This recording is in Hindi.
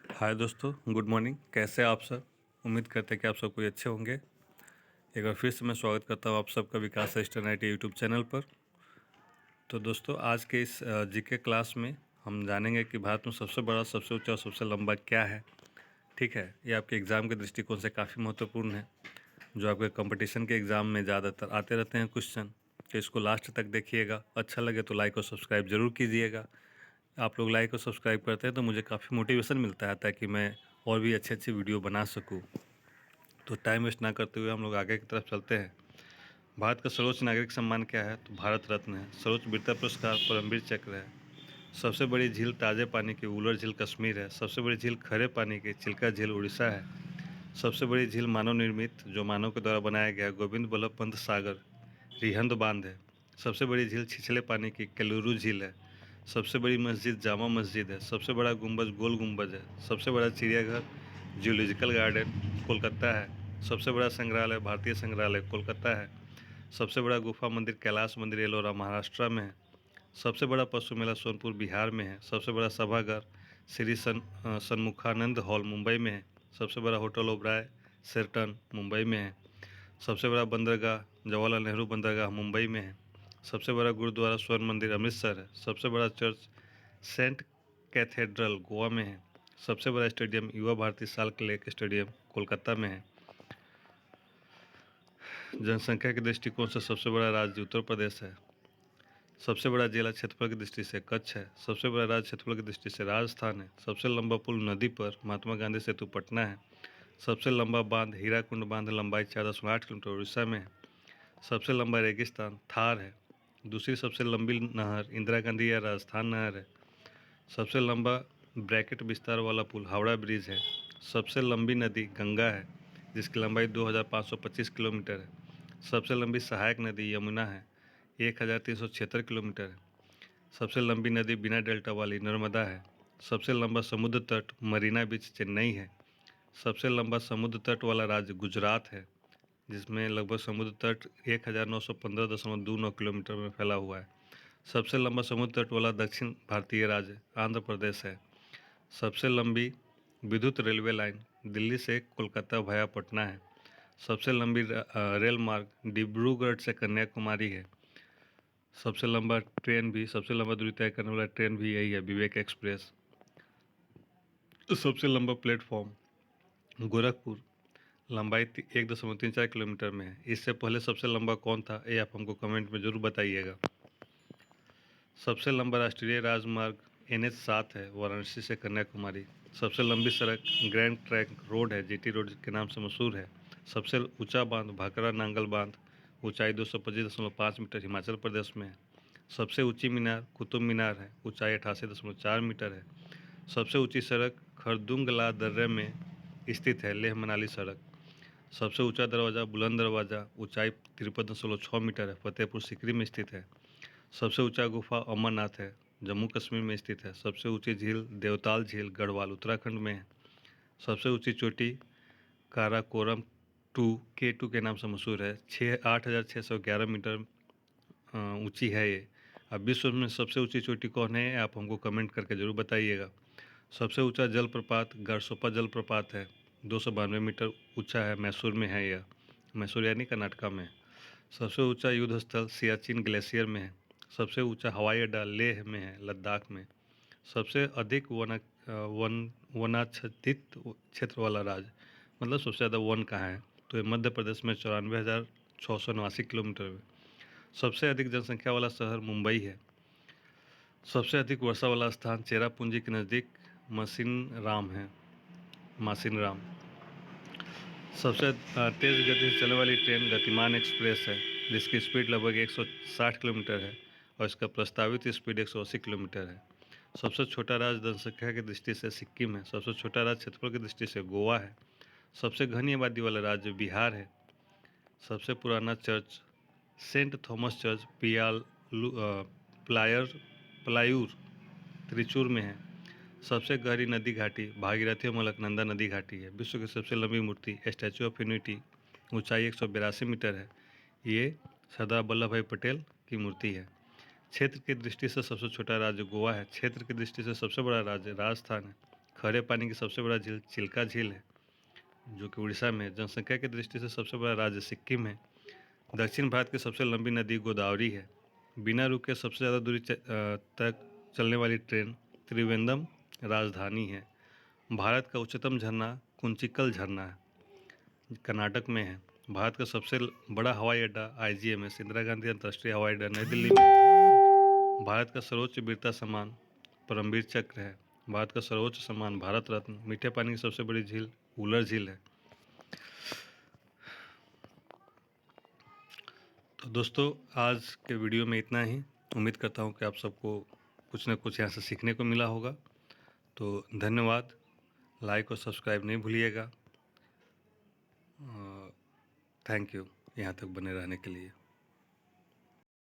हाय दोस्तों, गुड मॉर्निंग। कैसे हैं आप सब? उम्मीद करते हैं कि आप सब कोई अच्छे होंगे। एक बार फिर से मैं स्वागत करता हूं आप सबका विकास स्टडी नाइट यूट्यूब चैनल पर। तो दोस्तों, आज के इस जीके क्लास में हम जानेंगे कि भारत में सबसे बड़ा, सबसे ऊंचा और सबसे लंबा क्या है। ठीक है, ये आपके एग्ज़ाम के दृष्टिकोण से काफ़ी महत्वपूर्ण है, जो आपके कंपटीशन के एग्ज़ाम में ज़्यादातर आते रहते हैं क्वेश्चन। तो इसको लास्ट तक देखिएगा। अच्छा लगे तो लाइक और सब्सक्राइब ज़रूर कीजिएगा। आप लोग लाइक और सब्सक्राइब करते हैं तो मुझे काफ़ी मोटिवेशन मिलता है, ताकि मैं और भी अच्छी अच्छी वीडियो बना सकूं। तो टाइम वेस्ट ना करते हुए हम लोग आगे की तरफ चलते हैं। भारत का सर्वोच्च नागरिक सम्मान क्या है? तो भारत रत्न है। सर्वोच्च वीरता पुरस्कार परमवीर चक्र है। सबसे बड़ी झील ताज़े पानी की उलर झील कश्मीर है। सबसे बड़ी झील खरे पानी की चिल्का झील उड़ीसा है। सबसे बड़ी झील मानव निर्मित, जो मानव के द्वारा बनाया गया, गोविंद बल्लभ पंत सागर रिहंद बांध है। सबसे बड़ी झील छिछले पानी की केलुरु झील है। सबसे बड़ी मस्जिद जामा मस्जिद है। सबसे बड़ा गुंबज गोल गुंबज है। सबसे बड़ा चिड़ियाघर जूलॉजिकल गार्डन कोलकाता है। सबसे बड़ा संग्रहालय भारतीय संग्रहालय कोलकाता है। सबसे बड़ा गुफा मंदिर कैलाश मंदिर एलोरा महाराष्ट्र में है। सबसे बड़ा पशु मेला सोनपुर बिहार में है। सबसे बड़ा सभागार श्री सन्मुखानंद हॉल मुंबई में है। सबसे बड़ा होटल ओबराय शेरटन मुंबई में है। सबसे बड़ा बंदरगाह जवाहरलाल नेहरू बंदरगाह मुंबई में है। सबसे बड़ा गुरुद्वारा स्वर्ण मंदिर अमृतसर है। सबसे बड़ा चर्च सेंट कैथेड्रल गोवा में है। सबसे बड़ा stadium Yuva Bharati Salt Lake stadium Kolkata में है। जनसंख्या के दृष्टिकोण से सबसे बड़ा राज्य उत्तर प्रदेश है। सबसे बड़ा जिला क्षेत्रफल की दृष्टि से कच्छ है। सबसे बड़ा राज्य क्षेत्रफल की दृष्टि से राजस्थान है। सबसे लंबा पुल नदी पर महात्मा गांधी सेतु पटना है। सबसे लंबा बांध हीराकुंड बांध लंबाई 4.8 किलोमीटर उड़ीसा में है। सबसे लंबा रेगिस्तान थार है। दूसरी सबसे लंबी नहर इंदिरा गांधी या राजस्थान नहर है। सबसे लंबा ब्रैकेट विस्तार वाला पुल हावड़ा ब्रिज है। सबसे लंबी नदी गंगा है, जिसकी लंबाई 2525 किलोमीटर है। सबसे लंबी सहायक नदी यमुना है, 1376 किलोमीटर है। सबसे लंबी नदी बिना डेल्टा वाली नर्मदा है। सबसे लंबा समुद्र तट मरीना बीच चेन्नई है। सबसे लंबा समुद्र तट वाला राज्य गुजरात है, जिसमें लगभग समुद्र तट 1915.29 किलोमीटर में फैला हुआ है। सबसे लंबा समुद्र तट वाला दक्षिण भारतीय राज्य आंध्र प्रदेश है। सबसे लंबी विद्युत रेलवे लाइन दिल्ली से कोलकाता वाया पटना है। सबसे लंबी रेल मार्ग डिब्रूगढ़ से कन्याकुमारी है। सबसे लंबा ट्रेन भी, सबसे लंबा दूरी तय करने वाला ट्रेन भी यही है, विवेक एक्सप्रेस। सबसे लंबा प्लेटफॉर्म गोरखपुर, लंबाई 1.34 किलोमीटर में है। इससे पहले सबसे लंबा कौन था, ये आप हमको कमेंट में जरूर बताइएगा। सबसे लंबा राष्ट्रीय राजमार्ग NH 7 है, वाराणसी से कन्याकुमारी। सबसे लंबी सड़क ग्रैंड ट्रैंक रोड है, GT रोड के नाम से मशहूर है। सबसे ऊंचा बांध भाखड़ा नांगल बांध, ऊंचाई 225.5 मीटर, हिमाचल प्रदेश में है। सबसे ऊंची मीनार कुतुब मीनार है, ऊंचाई 88.4 मीटर है। सबसे ऊंची सड़क खरदुंगला दर्रे में स्थित है, लेह मनाली सड़क। सबसे ऊंचा दरवाज़ा बुलंद दरवाज़ा, ऊंचाई 53.6 मीटर है, फतेहपुर सीकरी में स्थित है। सबसे ऊंचा गुफा अमरनाथ है, जम्मू कश्मीर में स्थित है। सबसे ऊंची झील देवताल झील गढ़वाल उत्तराखंड में है। सबसे ऊंची चोटी काराकोरम 2 के नाम से मशहूर है, 8,611 मीटर ऊंची है ये। अब विश्व में सबसे ऊंची चोटी कौन है, आप हमको कमेंट करके ज़रूर बताइएगा। सबसे ऊंचा जलप्रपात गरसोपा जलप्रपात है, 292 मीटर ऊंचा है, मैसूर में है यह, मैसूर यानी कर्नाटका में। सबसे ऊंचा युद्ध स्थल सियाचिन ग्लेशियर में है। सबसे ऊंचा हवाई अड्डा लेह में है, लद्दाख में। सबसे अधिक वनाच्छादित क्षेत्र वाला राज्य, मतलब सबसे ज़्यादा वन कहाँ है, तो ये मध्य प्रदेश में 94,689 किलोमीटर में। सबसे अधिक जनसंख्या वाला शहर मुंबई है। सबसे अधिक वर्षा वाला स्थान चेरापूंजी के नज़दीक मासिनराम। सबसे तेज़ गति से चलने वाली ट्रेन गतिमान एक्सप्रेस है, जिसकी स्पीड लगभग 160 किलोमीटर है और इसका प्रस्तावित स्पीड 180 किलोमीटर है। सबसे छोटा राज्य जनसंख्या की दृष्टि से सिक्किम है। सबसे छोटा राज्य क्षेत्रफल की दृष्टि से गोवा है। सबसे घनी आबादी वाला राज्य बिहार है। सबसे पुराना church saint Thomas church Palayur Palayur Trichur में है। सबसे गहरी नदी घाटी भागीरथी और अलकनंदा नदी घाटी है। विश्व की सबसे लंबी मूर्ति स्टैचू ऑफ यूनिटी, ऊंचाई 182 मीटर है। ये सरदार वल्लभ भाई पटेल की मूर्ति है। क्षेत्र की दृष्टि से सबसे छोटा राज्य गोवा है। क्षेत्र की दृष्टि से सबसे बड़ा राज्य राजस्थान है। खारे पानी की सबसे बड़ा झील चिल्का झील है, जो कि उड़ीसा में है। जनसंख्या की दृष्टि से सबसे बड़ा राज्य सिक्किम है। दक्षिण भारत की सबसे लंबी नदी गोदावरी है। बिना रुके सबसे ज़्यादा दूरी तक चलने वाली ट्रेन त्रिवेंद्रम राजधानी है। भारत का उच्चतम झरना कुंचिकल झरना है, कर्नाटक में है। भारत का सबसे बड़ा हवाई अड्डा IGMS इंदिरा गांधी अंतर्राष्ट्रीय हवाई अड्डा नई दिल्ली में है। भारत का सर्वोच्च वीरता सम्मान परमवीर चक्र है। भारत का सर्वोच्च सम्मान भारत रत्न। मीठे पानी की सबसे बड़ी झील उलर झील है। तो दोस्तों, आज के वीडियो में इतना ही। उम्मीद करता हूँ कि आप सबको कुछ न कुछ यहाँ से सीखने को मिला होगा। तो धन्यवाद। लाइक और सब्सक्राइब नहीं भूलिएगा। थैंक यू यहाँ तक बने रहने के लिए।